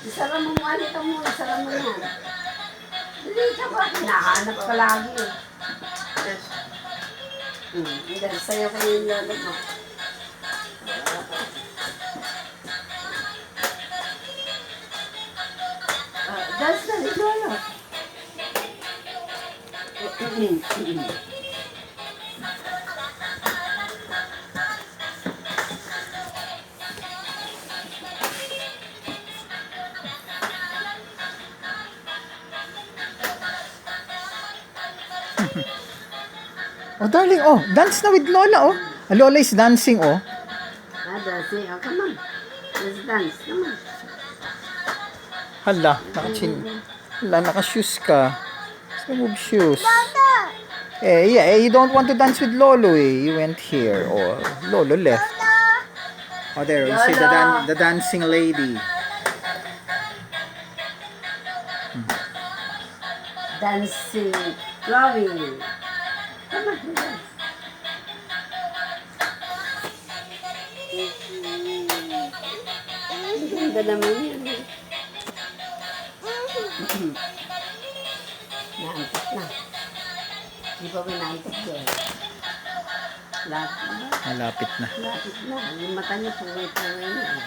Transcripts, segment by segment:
Isara mo mo, alita mo, isara mo yan. Hindi ka ba? Hinahanap ka lagi eh. Yes. Dahil sa'yo kayo yung lolo mo. Dance na ni lolo. Oh, darling, oh, dance na with Lola, oh. Lola is dancing, oh. Dancing. Oh, come on. Let's dance. Come on. Hala, naka-shoes ka. Let's remove shoes. Yeah, you don't want to dance with Lolo, eh. You went here. Oh, Lolo left. Oh, there, you see the dancing lady. Dancing. Chloe. Come on, dance. Ang ganda naman yun. Naantok na. Di ba naantok yun? Lapit na. Malapit na. Lapit na. Yung mata niya pungay-pungay na.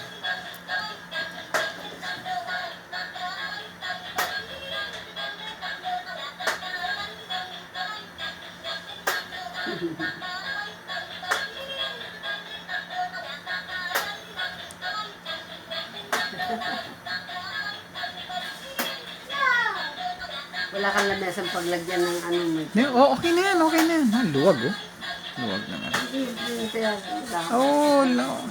Wala kang lamesang paglagyan ng ano mo. Oh, okay na yan, okay na yan. Ah, luwag, oh. Luwag naman. Hindi, hindi. Oh, no.